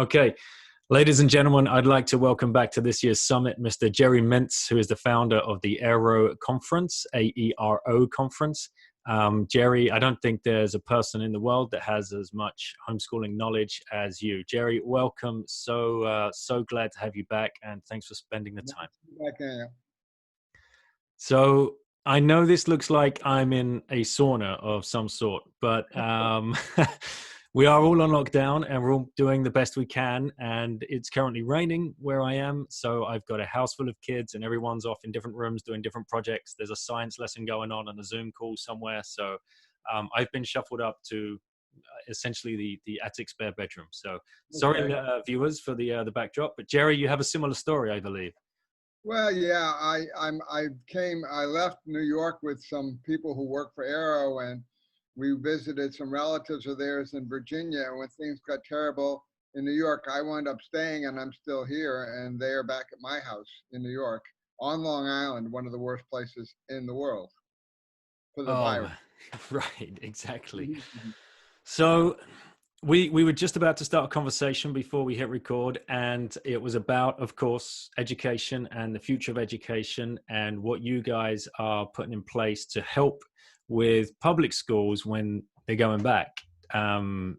Okay, ladies and gentlemen, I'd like to welcome back to this year's summit Mr. Jerry Mintz, who is the founder of the Aero Conference, AERO Conference. Jerry, I don't think there's a person in the world that has as much homeschooling knowledge as you. Jerry, welcome. So glad to have you back, and thanks for spending the time. So I know this looks like I'm in a sauna of some sort, but we are all on lockdown and we're all doing the best we can. And it's currently raining where I am. So I've got a house full of kids and everyone's off in different rooms doing different projects. There's a science lesson going on a Zoom call somewhere. So I've been shuffled up to essentially the attic spare bedroom. So sorry, viewers, for the backdrop. But Jerry, you have a similar story, I believe. Well, yeah, I left New York with some people who work for Aero, and we visited some relatives of theirs in Virginia. And when things got terrible in New York, I wound up staying, and I'm still here, and they are back at my house in New York on Long Island, one of the worst places in the world for the virus. Right, exactly. So we were just about to start a conversation before we hit record, and it was about, of course, education and the future of education and what you guys are putting in place to help with public schools when they're going back. And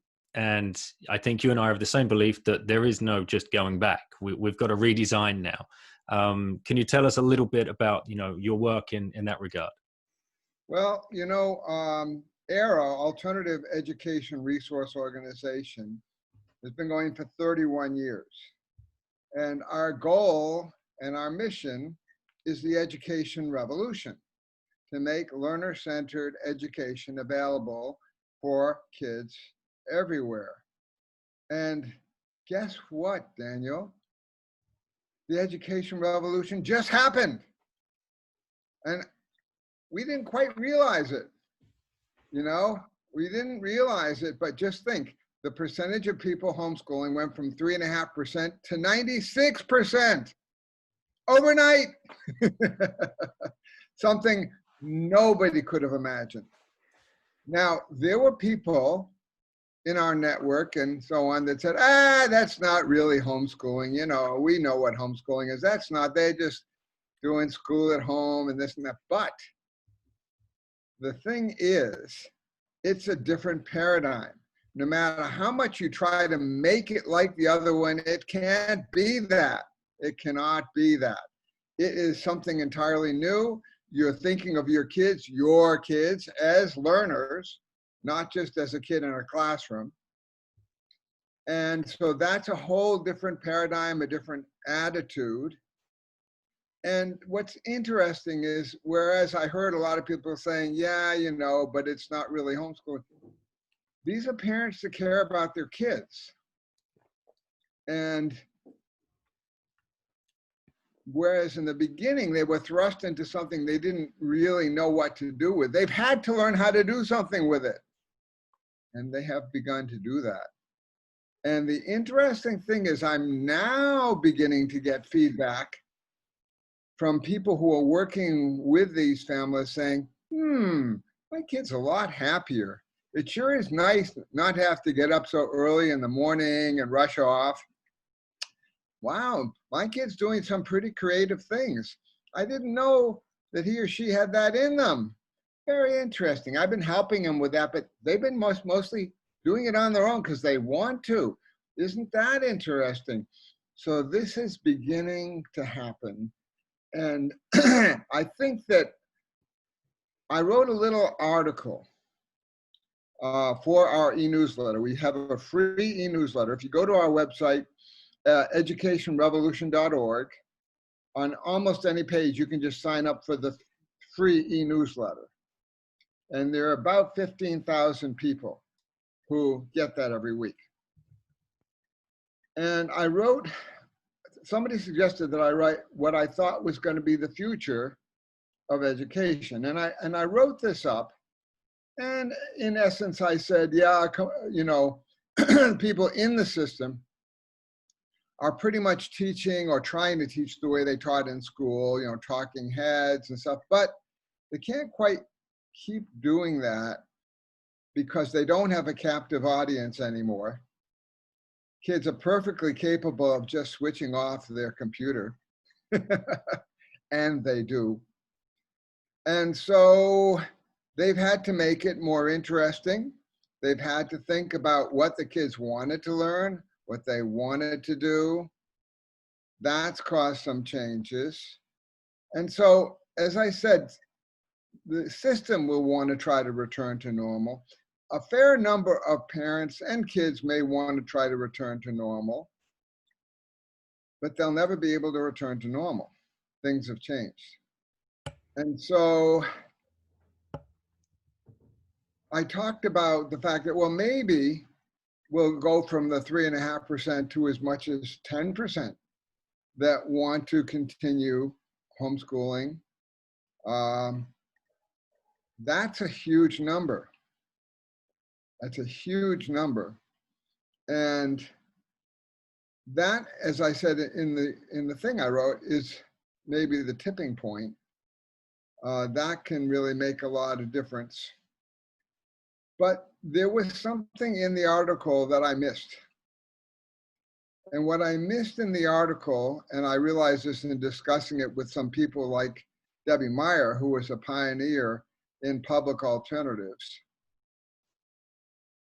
I think you and I have the same belief that there is no just going back. We've got to redesign now. Can you tell us a little bit about, your work in that regard? Well, AERO, Alternative Education Resource Organization, has been going for 31 years. And our goal and our mission is the education revolution, to make learner-centered education available for kids everywhere. And guess what, Daniel? The education revolution just happened. And we didn't quite realize it. We didn't realize it, but just think, the percentage of people homeschooling went from 3.5% to 96% overnight. Something nobody could have imagined. Now, there were people in our network and so on that said, that's not really homeschooling. We know what homeschooling is. That's not, they're just doing school at home and this and that. But the thing is, it's a different paradigm. No matter how much you try to make it like the other one, it can't be that. It cannot be that. It is something entirely new. You're thinking of your kids as learners, not just as a kid in a classroom. And so that's a whole different paradigm, a different attitude. And what's interesting is, whereas I heard a lot of people saying, but it's not really homeschooling. These are parents that care about their kids. And whereas in the beginning, they were thrust into something they didn't really know what to do with, they've had to learn how to do something with it. And they have begun to do that. And the interesting thing is, I'm now beginning to get feedback from people who are working with these families saying, my kid's a lot happier. It sure is nice not to have to get up so early in the morning and rush off. Wow, my kid's doing some pretty creative things. I didn't know that he or she had that in them. Very interesting. I've been helping them with that, but they've been mostly doing it on their own because they want to. Isn't that interesting? So this is beginning to happen. And I think that I wrote a little article for our e-newsletter. We have a free e-newsletter. If you go to our website, educationrevolution.org, on almost any page, you can just sign up for the free e-newsletter. And there are about 15,000 people who get that every week. And somebody suggested that I write what I thought was going to be the future of education. And I wrote this up, and in essence, I said, people in the system are pretty much teaching or trying to teach the way they taught in school, talking heads and stuff, but they can't quite keep doing that because they don't have a captive audience anymore. kids are perfectly capable of just switching off their computer. And they do. And so they've had to make it more interesting. They've had to think about what the kids wanted to learn, what they wanted to do. That's caused some changes. And so, as I said, the system will want to try to return to normal. A fair number of parents and kids may want to try to return to normal, but they'll never be able to return to normal. Things have changed. And so I talked about the fact that, well, maybe we'll go from the 3.5% to as much as 10% that want to continue homeschooling. That's a huge number. That's a huge number. And that, as I said in the thing I wrote, is maybe the tipping point. That can really make a lot of difference. But there was something in the article that I missed. And what I missed in the article, and I realized this in discussing it with some people like Debbie Meyer, who was a pioneer in public alternatives,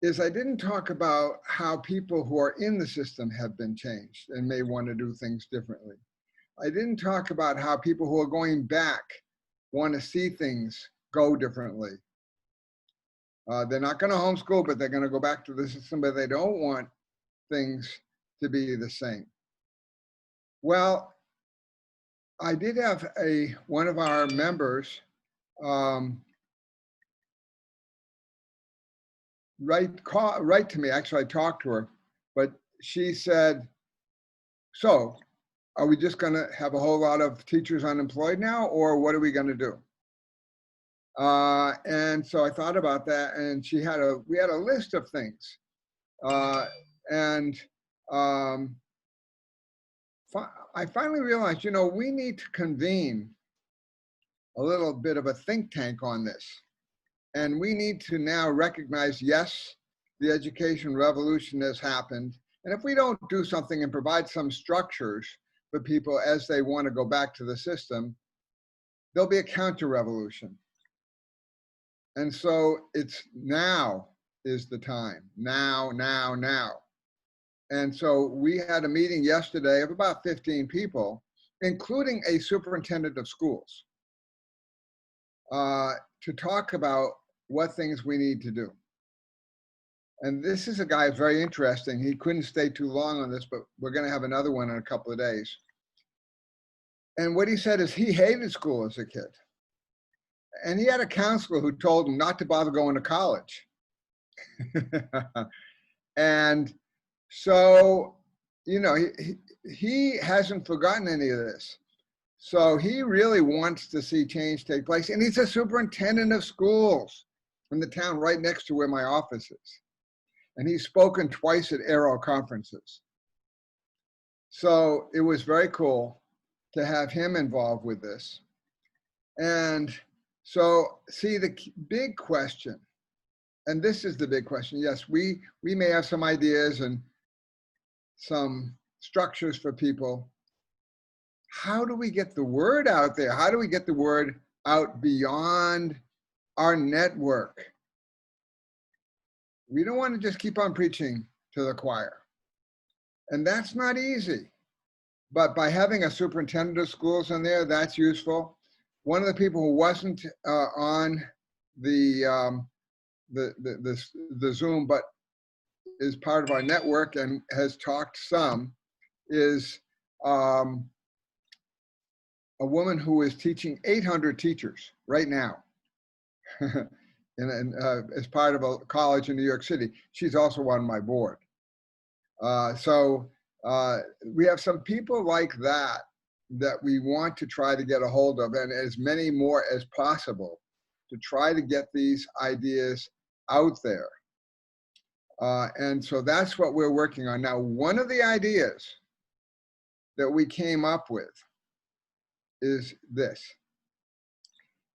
is I didn't talk about how people who are in the system have been changed and may want to do things differently. I didn't talk about how people who are going back want to see things go differently. They're not going to homeschool, but they're going to go back to the system, but they don't want things to be the same. Well, I did have one of our members write to me. Actually, I talked to her, but she said, so are we just going to have a whole lot of teachers unemployed now, or what are we going to do? And so I thought about that, and we had a list of things. I finally realized, we need to convene a little bit of a think tank on this. And we need to now recognize, yes, the education revolution has happened. And if we don't do something and provide some structures for people as they want to go back to the system, there'll be a counter-revolution. And so it's now is the time. Now. And so we had a meeting yesterday of about 15 people, including a superintendent of schools, to talk about what things we need to do. And this is a guy who's very interesting. He couldn't stay too long on this, but we're going to have another one in a couple of days. And what he said is he hated school as a kid. And he had a counselor who told him not to bother going to college. And so, he hasn't forgotten any of this. So he really wants to see change take place. And he's a superintendent of schools in the town right next to where my office is. And he's spoken twice at Aero conferences. So it was very cool to have him involved with this. And so, see, the big question, and this is the big question. Yes, we may have some ideas and some structures for people. How do we get the word out there? How do we get the word out beyond our network? We don't want to just keep on preaching to the choir. And that's not easy. But by having a superintendent of schools in there, that's useful. One of the people who wasn't on the Zoom, but is part of our network and has talked some, is a woman who is teaching 800 teachers right now as part of a college in New York City. She's also on my board. So we have some people like that we want to try to get a hold of, and as many more as possible, to try to get these ideas out there. And so that's what we're working on. Now, one of the ideas that we came up with is this.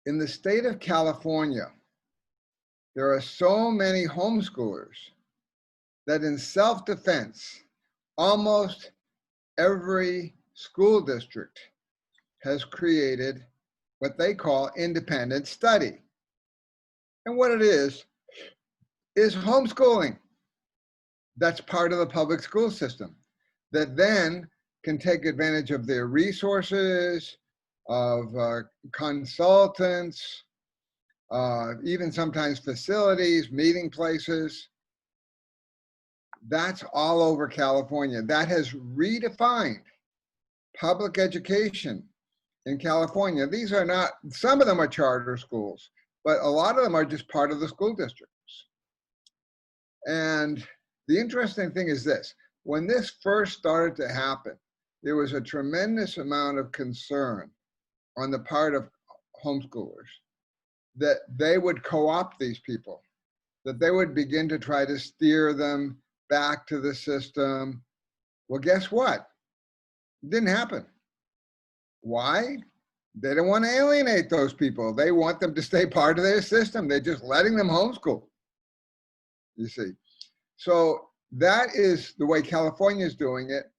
In the state of California, there are so many homeschoolers that in self-defense almost every school district has created what they call independent study. And what it is homeschooling. That's part of the public school system that then can take advantage of their resources, of consultants, even sometimes facilities, meeting places. That's all over California. That has redefined public education in California. These are not, some of them are charter schools, but a lot of them are just part of the school districts. And the interesting thing is this, when this first started to happen, there was a tremendous amount of concern on the part of homeschoolers that they would co-opt these people, that they would begin to try to steer them back to the system. Well, guess what? It didn't happen. Why? They don't want to alienate those people. They want them to stay part of their system. They're just letting them homeschool, you see. So that is the way California is doing it.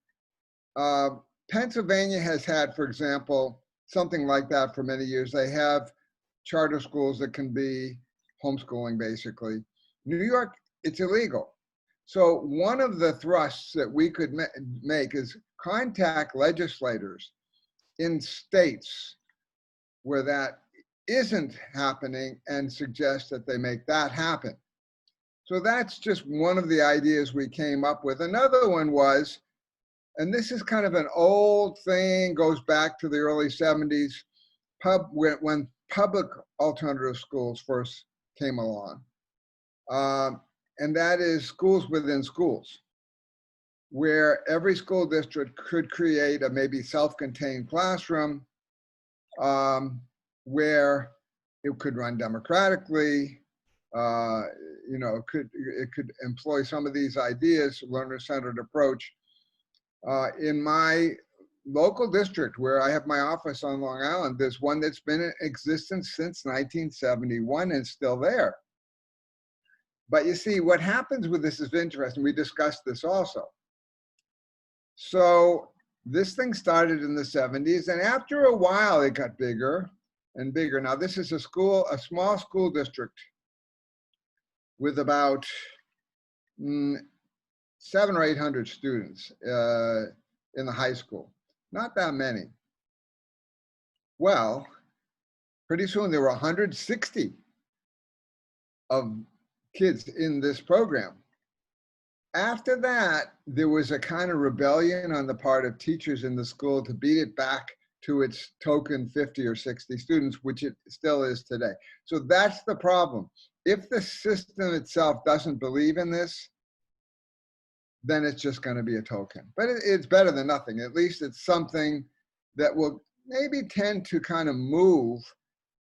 Pennsylvania has had, for example, something like that for many years. They have charter schools that can be homeschooling, basically. New York, it's illegal. So one of the thrusts that we could make is contact legislators in states where that isn't happening and suggest that they make that happen. So that's just one of the ideas we came up with. Another one was, and this is kind of an old thing, goes back to the early 70s, when public alternative schools first came along. And that is schools within schools, where every school district could create a maybe self-contained classroom where it could run democratically, it could employ some of these ideas, learner-centered approach. In my local district, where I have my office on Long Island, there's one that's been in existence since 1971 and still there. But you see, what happens with this is interesting. We discussed this also. So this thing started in the 70s, and after a while, it got bigger and bigger. Now, this is a small school district with about 700 or 800 students in the high school. Not that many. Well, pretty soon there were 160 of kids in this program. After that, there was a kind of rebellion on the part of teachers in the school to beat it back to its token 50 or 60 students, which it still is today. So that's the problem. If the system itself doesn't believe in this, then it's just going to be a token. But it's better than nothing. At least it's something that will maybe tend to kind of move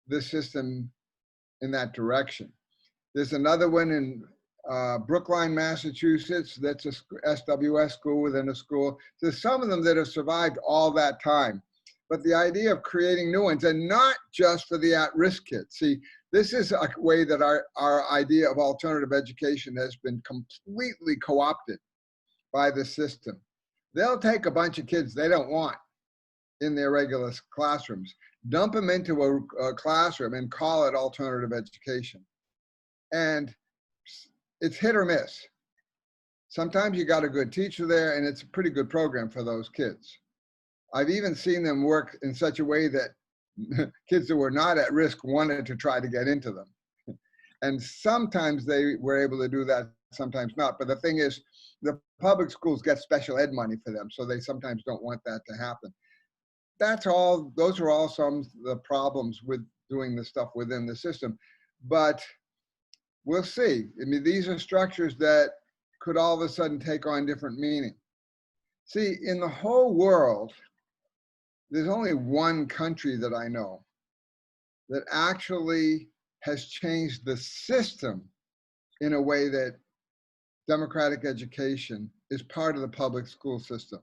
the system in that direction. There's another one in Brookline, Massachusetts, that's a SWS school within a school. There's some of them that have survived all that time. But the idea of creating new ones, and not just for the at-risk kids. See, this is a way that our idea of alternative education has been completely co-opted by the system. They'll take a bunch of kids they don't want in their regular classrooms, dump them into a classroom and call it alternative education. And it's hit or miss. Sometimes you got a good teacher there and it's a pretty good program for those kids. I've even seen them work in such a way that kids that were not at risk wanted to try to get into them. And sometimes they were able to do that, sometimes not. But the thing is, the public schools get special ed money for them, so they sometimes don't want that to happen. That's all, those are all some of the problems with doing the stuff within the system. But we'll see. I mean, these are structures that could all of a sudden take on different meaning. See, in the whole world, there's only one country that I know that actually has changed the system in a way that democratic education is part of the public school system.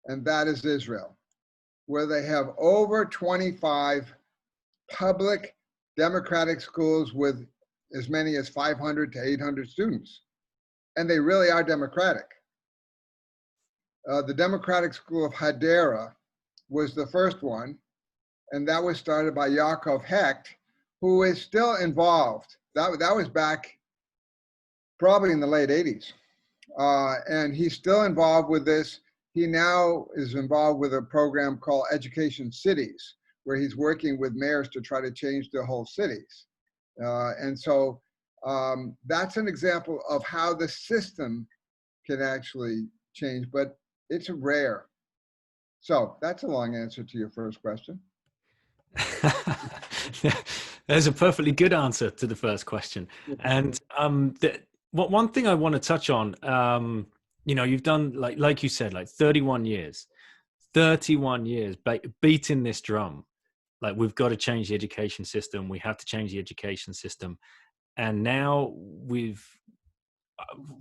And that is Israel, where they have over 25 public democratic schools with as many as 500 to 800 students. And they really are democratic. The Democratic School of Hadera was the first one, and that was started by Yaakov Hecht, who is still involved. That was back probably in the late 80s. And he's still involved with this. He now is involved with a program called Education Cities, where he's working with mayors to try to change the whole cities. And so that's an example of how the system can actually change, but it's rare. So that's a long answer to your first question. There's a perfectly good answer to the first question. And one thing I want to touch on, you've done, like you said, like 31 years beating this drum. Like, we've got to change the education system. We have to change the education system. And now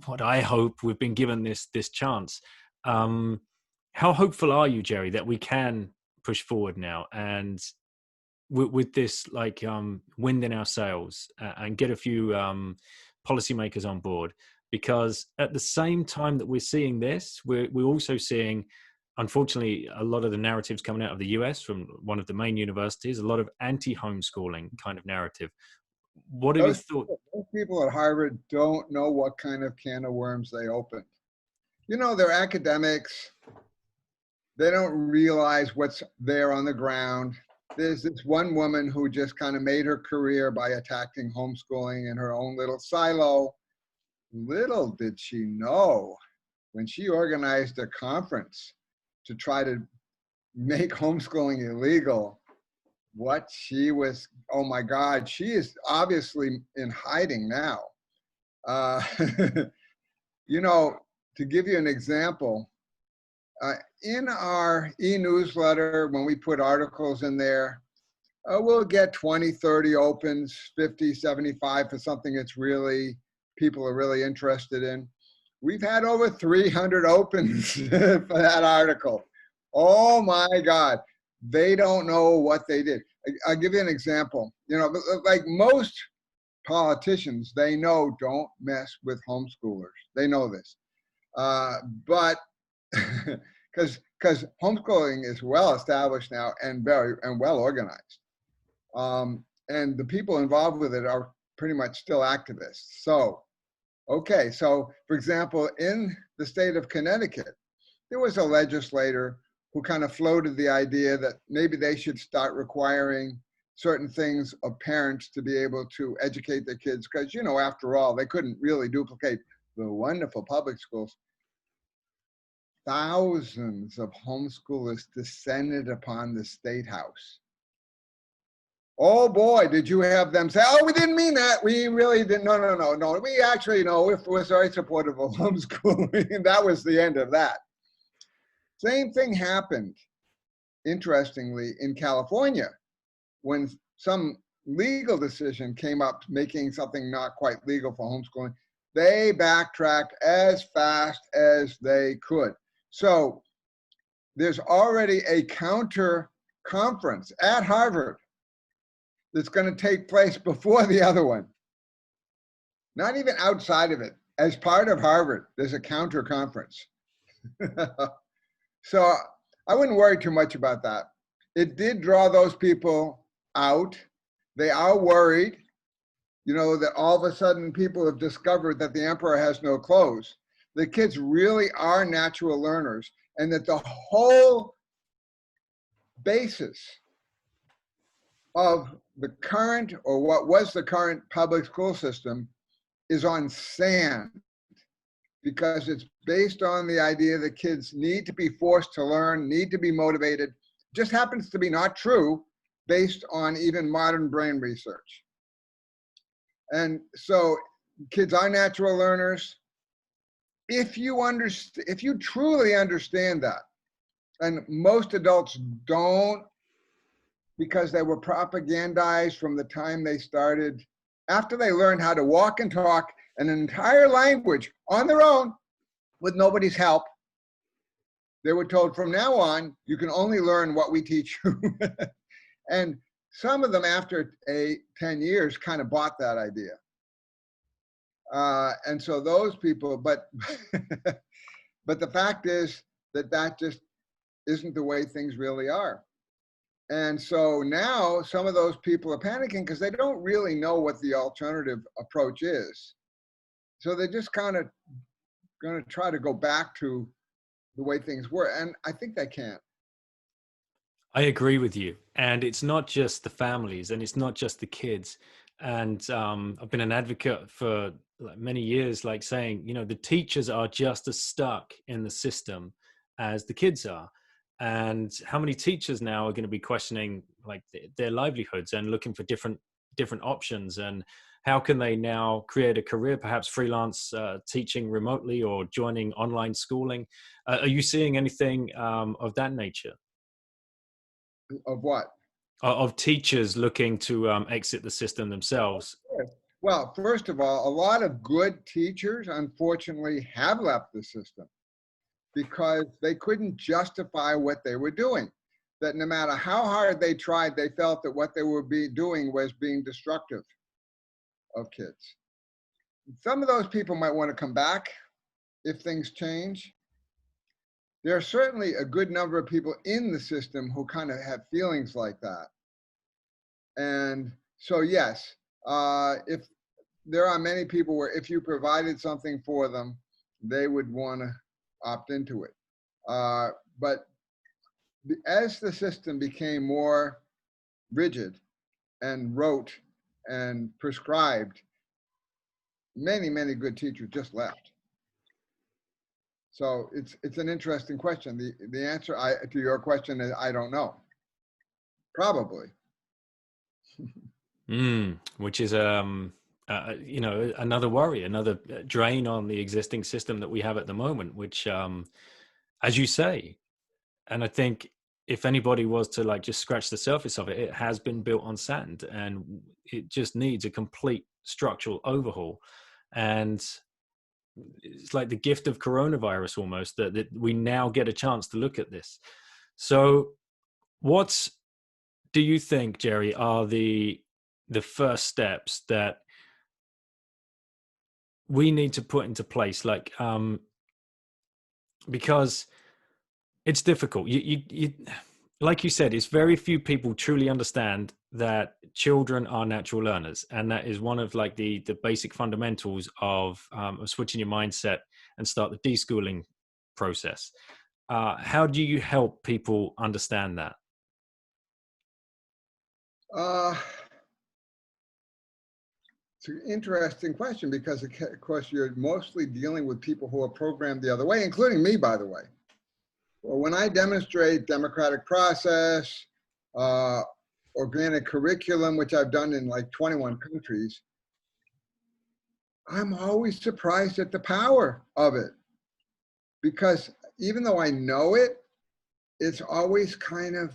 what I hope we've been given this chance. How hopeful are you, Jerry, that we can push forward now and with this wind in our sails and get a few policymakers on board? Because at the same time that we're seeing this, we're also seeing, unfortunately, a lot of the narratives coming out of the US from one of the main universities, a lot of anti-homeschooling kind of narrative. What have you thought? Those people at Harvard don't know what kind of can of worms they opened. They're academics. They don't realize what's there on the ground. There's this one woman who just kind of made her career by attacking homeschooling in her own little silo. Little did she know, when she organized a conference to try to make homeschooling illegal, what she was, oh my God, she is obviously in hiding now. To give you an example, in our e-newsletter, when we put articles in there, we'll get 20, 30 opens, 50, 75 for something that's really, people are really interested in. We've had over 300 opens for that article. Oh my God. They don't know what they did. I'll give you an example. Like most politicians, they know don't mess with homeschoolers. They know this. But because homeschooling is well established now and well organized. And the people involved with it are pretty much still activists. So, okay. So, for example, in the state of Connecticut, there was a legislator who kind of floated the idea that maybe they should start requiring certain things of parents to be able to educate their kids. Because, after all, they couldn't really duplicate the wonderful public schools. Thousands of homeschoolers descended upon the State House. Oh boy, did you have them say, oh, we didn't mean that. We really didn't. No. We actually know we're very supportive of homeschooling. And that was the end of that. Same thing happened, interestingly, in California, when some legal decision came up making something not quite legal for homeschooling. They backtracked as fast as they could. So there's already a counter conference at Harvard that's going to take place before the other one. Not even outside of it. As part of Harvard, there's a counter conference. So I wouldn't worry too much about that. It did draw those people out. They are worried, that all of a sudden people have discovered that the emperor has no clothes. The kids really are natural learners, and that the whole basis of the current, or what was the current public school system, is on sand, because it's based on the idea that kids need to be forced to learn, need to be motivated. Just happens to be not true based on even modern brain research. And so kids are natural learners. If you truly understand that, and most adults don't, because they were propagandized from the time they started, after they learned how to walk and talk an entire language on their own with nobody's help, they were told from now on, you can only learn what we teach you. And some of them, after 10 years, kind of bought that idea. And so those people, but the fact is, that just isn't the way things really are. And so now some of those people are panicking because they don't really know what the alternative approach is. So they're just kind of going to try to go back to the way things were. And I think they can't. I agree with you. And it's not just the families and it's not just the kids. And I've been an advocate for like many years, like saying, you know, the teachers are just as stuck in the system as the kids are. And how many teachers now are going to be questioning like their livelihoods and looking for different options, and how can they now create a career, perhaps freelance teaching remotely or joining online schooling? Are you seeing anything of that nature? Of what? Of teachers looking to exit the system themselves? Well, first of all, a lot of good teachers, unfortunately, have left the system because they couldn't justify what they were doing. That no matter how hard they tried, they felt that what they were doing was being destructive of kids. Some of those people might want to come back if things change. There are certainly a good number of people in the system who kind of have feelings like that. And so, yes, if there are many people where if you provided something for them, they would want to opt into it. But as the system became more rigid and rote and prescribed, many, many good teachers just left. So it's an interesting question. The answer to your question is I don't know. Probably. Which is you know, another worry, another drain on the existing system that we have at the moment, which as you say, and I think if anybody was to like just scratch the surface of it, it has been built on sand and it just needs a complete structural overhaul. And it's like the gift of coronavirus almost, that we now get a chance to look at this. So what do you think, Jerry, are the first steps that we need to put into place? Like, because it's difficult. You like you said, it's very few people truly understand that children are natural learners, and that is one of like the basic fundamentals of switching your mindset and start the deschooling process. How do you help people understand that? It's an interesting question because, of course, you're mostly dealing with people who are programmed the other way, including me, by the way. Well, when I demonstrate democratic process, organic curriculum, which I've done in like 21 countries, I'm always surprised at the power of it. Because even though I know it, it's always kind of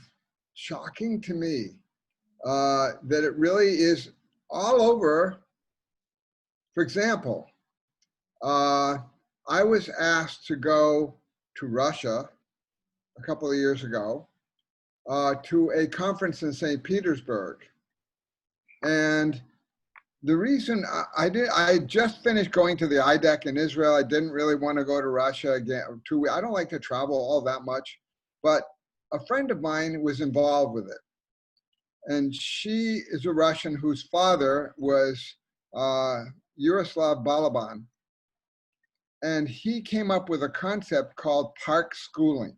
shocking to me that it really is all over. For example, I was asked to go to Russia a couple of years ago to a conference in St. Petersburg. And the reason I just finished going to the IDEC in Israel. I didn't really want to go to Russia again. I don't like to travel all that much, but a friend of mine was involved with it. And she is a Russian whose father was Yaroslav Balaban. And he came up with a concept called park schooling.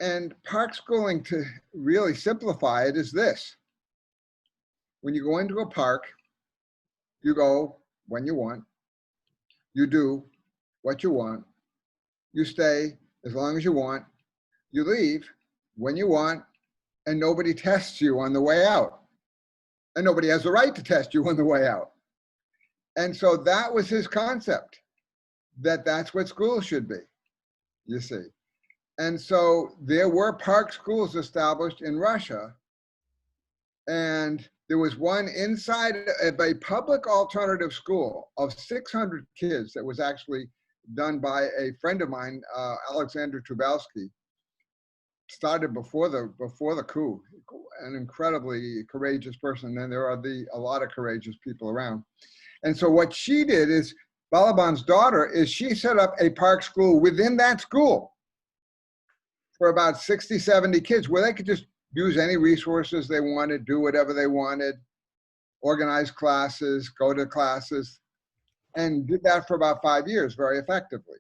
And park schooling, to really simplify it, is this. When you go into a park, you go when you want, you do what you want, you stay as long as you want, you leave when you want, and nobody tests you on the way out. And nobody has the right to test you on the way out. And so that was his concept, that's what schools should be, you see. And so there were park schools established in Russia, and there was one inside of a public alternative school of 600 kids that was actually done by a friend of mine, Alexander Trubalsky. Started before the coup, an incredibly courageous person, and there are a lot of courageous people around. And so what she did is Balaban's daughter is she set up a park school within that school for about 60, 70 kids where they could just use any resources they wanted, do whatever they wanted, organize classes, go to classes, and did that for about 5 years very effectively.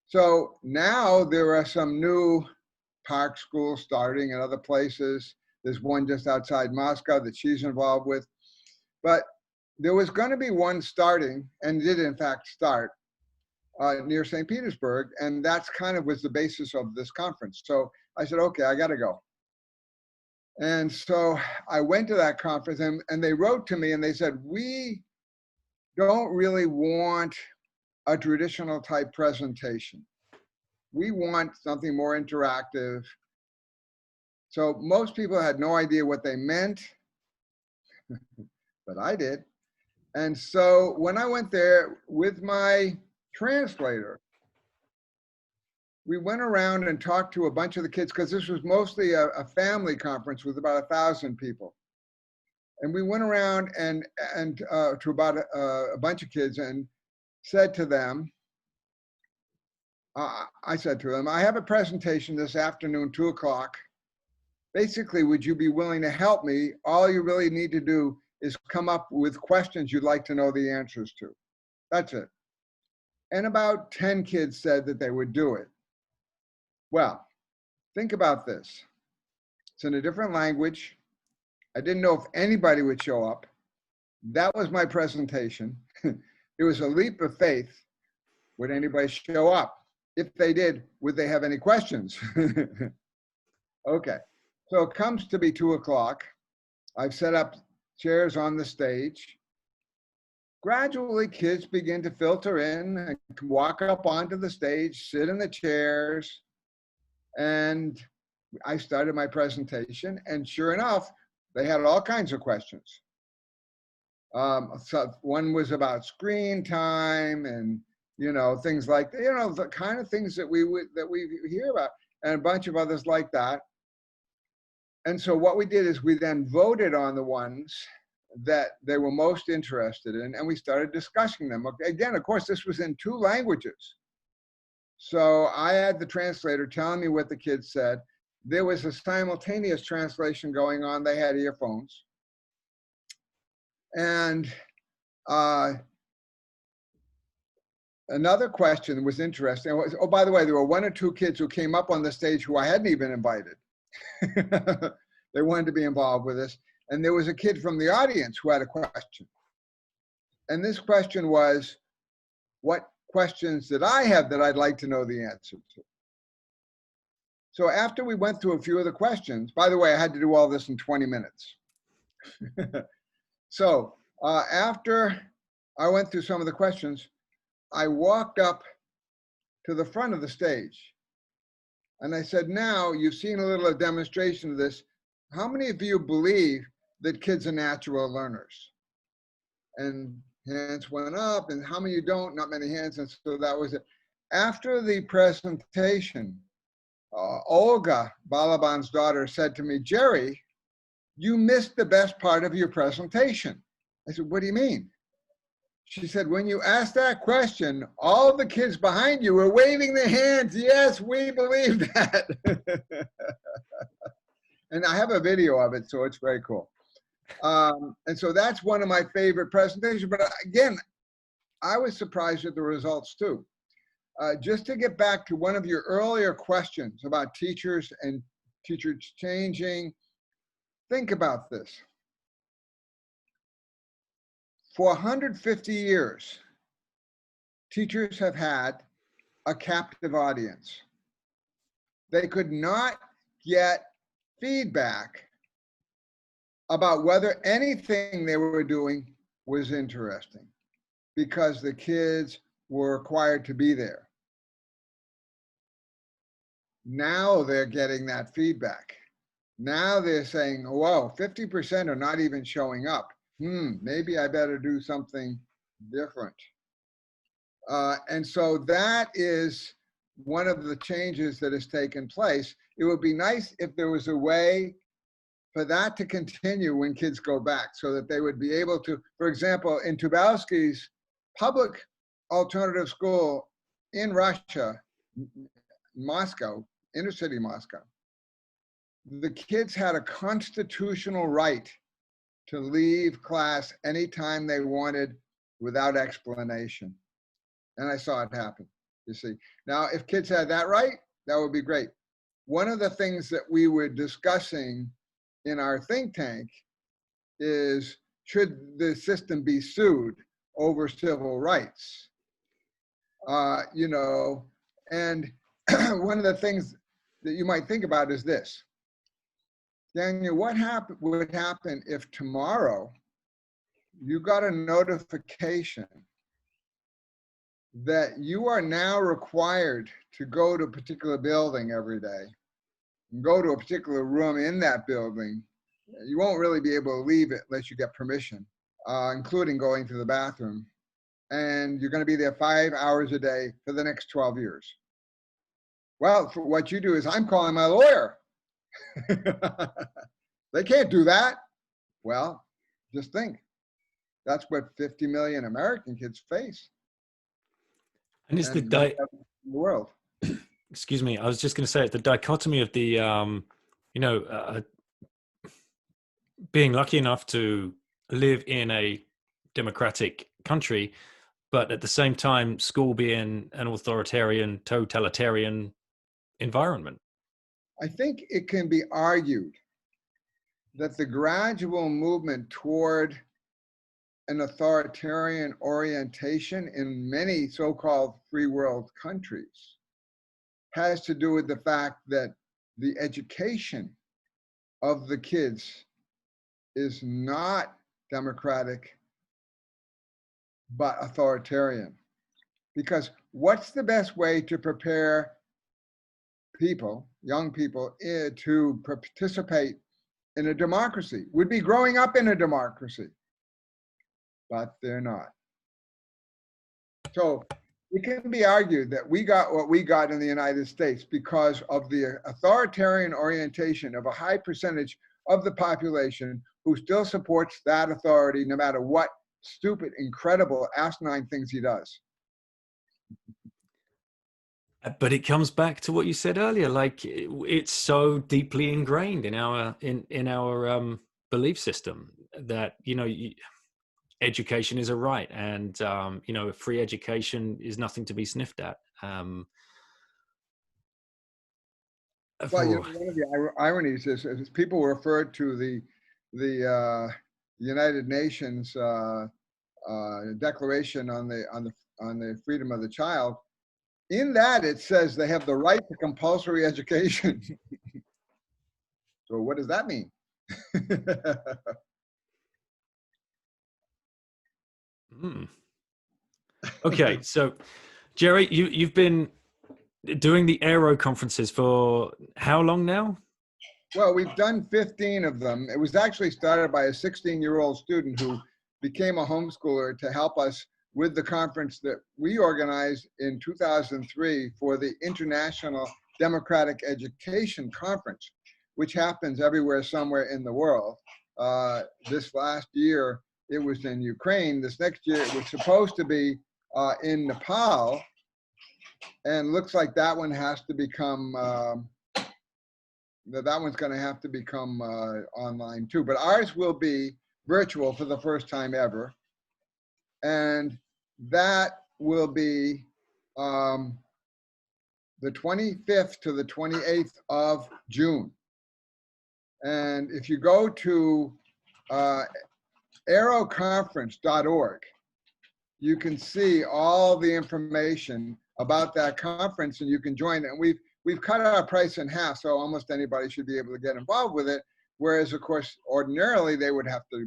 So now there are some new park schools starting in other places. There's one just outside Moscow that she's involved with. But there was going to be one starting, and did in fact start, near St. Petersburg, and that's kind of was the basis of this conference. So I said, okay, I got to go. And so I went to that conference, and they wrote to me and they said, we don't really want a traditional type presentation. We want something more interactive. So most people had no idea what they meant, but I did. And so when I went there with my translator, we went around and talked to a bunch of the kids, because this was mostly a family conference with about 1,000 people. And we went around and to about a bunch of kids and said to them, I said to them, I have a presentation this afternoon, 2 o'clock. Basically, would you be willing to help me? All you really need to do is come up with questions you'd like to know the answers to. That's it. And about 10 kids said that they would do it. Well, think about this. It's in a different language. I didn't know if anybody would show up. That was my presentation. It was a leap of faith. Would anybody show up? If they did, would they have any questions? Okay, so it comes to be 2 o'clock. I've set up chairs on the stage. Gradually, kids begin to filter in and walk up onto the stage, sit in the chairs, and I started my presentation, and sure enough, they had all kinds of questions. So one was about screen time and, things like, the kind of things that we hear about, and a bunch of others like that. And so what we did is we then voted on the ones that they were most interested in, and we started discussing them. Again, of course, this was in 2 languages. So I had the translator telling me what the kids said. There was a simultaneous translation going on. They had earphones. And another question that was interesting was, oh, by the way, there were 1 or 2 kids who came up on the stage who I hadn't even invited. They wanted to be involved with this. And there was a kid from the audience who had a question. And this question was, what questions did I have that I'd like to know the answer to? So after we went through a few of the questions, by the way, I had to do all this in 20 minutes. So after I went through some of the questions, I walked up to the front of the stage and I said, now you've seen a little demonstration of this. How many of you believe that kids are natural learners? And hands went up, and how many don't? Not many hands, and so that was it. After the presentation, Olga, Balaban's daughter, said to me, Jerry, you missed the best part of your presentation. I said, what do you mean? She said, when you asked that question, all of the kids behind you were waving their hands. Yes, we believe that. And I have a video of it, so it's very cool. And so that's one of my favorite presentations. But again, I was surprised at the results too. Just to get back to one of your earlier questions about teachers and teachers changing, think about this. For 150 years, teachers have had a captive audience. They could not get feedback about whether anything they were doing was interesting because the kids were required to be there. Now they're getting that feedback. Now they're saying, whoa, 50% are not even showing up. Maybe I better do something different. And so that is one of the changes that has taken place. It would be nice if there was a way for that to continue when kids go back so that they would be able to, for example, in Tubalski's public alternative school in Russia, Moscow, inner city Moscow. The kids had a constitutional right to leave class anytime they wanted without explanation. And I saw it happen, you see. Now, if kids had that right, that would be great. One of the things that we were discussing in our think tank is, should the system be sued over civil rights? You know, and one of the things that you might think about is this. Daniel, what would happen if tomorrow you got a notification that you are now required to go to a particular building every day, and go to a particular room in that building? You won't really be able to leave it unless you get permission, including going to the bathroom. And you're going to be there 5 hours a day for the next 12 years. Well, for what you do is, I'm calling my lawyer. They can't do that. Well, just think. That's what 50 million American kids face. And it's in the world. Excuse me. I was just going to say, it's the dichotomy of the, being lucky enough to live in a democratic country, but at the same time, school being an authoritarian, totalitarian environment. I think it can be argued that the gradual movement toward an authoritarian orientation in many so-called free world countries has to do with the fact that the education of the kids is not democratic, but authoritarian. Because what's the best way to prepare people, young people, to participate in a democracy? Would be growing up in a democracy, but they're not. So it can be argued that we got what we got in the United States because of the authoritarian orientation of a high percentage of the population who still supports that authority no matter what stupid, incredible, asinine things he does. But it comes back to what you said earlier, like it's so deeply ingrained in our belief system that, education is a right, and free education is nothing to be sniffed at. Well, one of the ironies is people refer to the United Nations Declaration on the Freedom of the Child. In that, it says they have the right to compulsory education. So what does that mean? Okay, so Jerry, you've been doing the Aero conferences for how long now? Well, we've done 15 of them. It was actually started by a 16-year-old student who became a homeschooler to help us with the conference that we organized in 2003 for the International Democratic Education Conference, which happens everywhere, somewhere in the world. This last year, it was in Ukraine. This next year, it was supposed to be in Nepal, and looks like that one has to become, that one's going to have to become online too. But ours will be virtual for the first time ever. And that will be the 25th to the 28th of June. And if you go to aeroconference.org, you can see all the information about that conference, and you can join it. And we've cut our price in half, so almost anybody should be able to get involved with it. Whereas, of course, ordinarily they would have to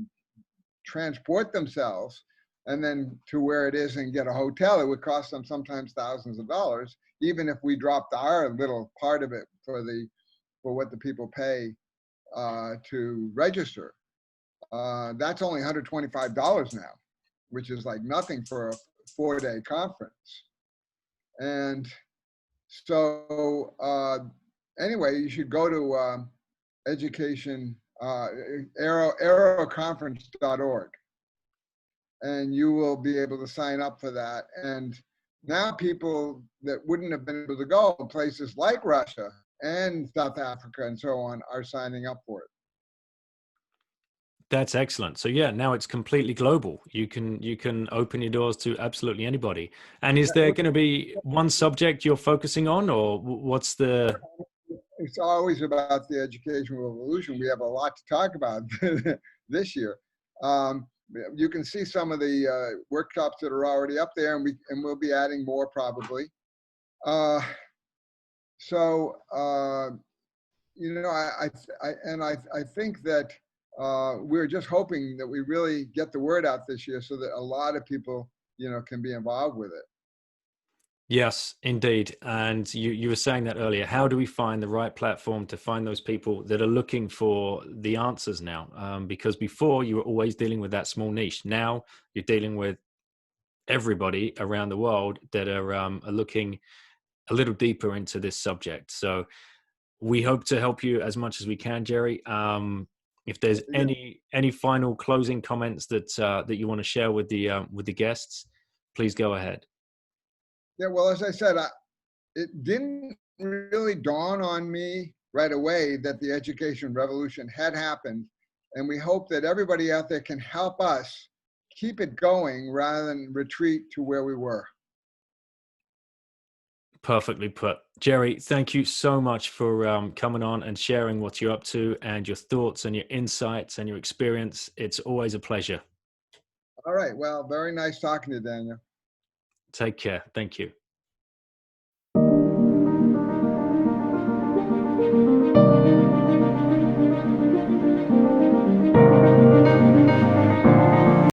transport themselves and then to where it is and get a hotel. It would cost them sometimes thousands of dollars, even if we dropped our little part of it for what the people pay to register. That's only $125 now, which is like nothing for a 4-day conference. And so anyway, you should go to aeroconference.org. and you will be able to sign up for that. And now people that wouldn't have been able to go, places like Russia and South Africa and so on, are signing up for it. That's excellent. So yeah, now it's completely global. You can open your doors to absolutely anybody. And is there going to be one subject you're focusing on, or what's the? It's always about the education revolution. We have a lot to talk about this year. You can see some of the workshops that are already up there, and we'll be adding more probably. You know, I think that we're just hoping that we really get the word out this year so that a lot of people, you know, can be involved with it. Yes, indeed. And you were saying that earlier. How do we find the right platform to find those people that are looking for the answers now? Because before you were always dealing with that small niche. Now you're dealing with everybody around the world that are looking a little deeper into this subject. So we hope to help you as much as we can, Jerry. If there's any final closing comments that you want to share with the guests, please go ahead. Yeah, well, as I said, it didn't really dawn on me right away that the education revolution had happened. And we hope that everybody out there can help us keep it going rather than retreat to where we were. Perfectly put. Jerry, thank you so much for coming on and sharing what you're up to and your thoughts and your insights and your experience. It's always a pleasure. All right. Well, very nice talking to you, Daniel. Take care. Thank you.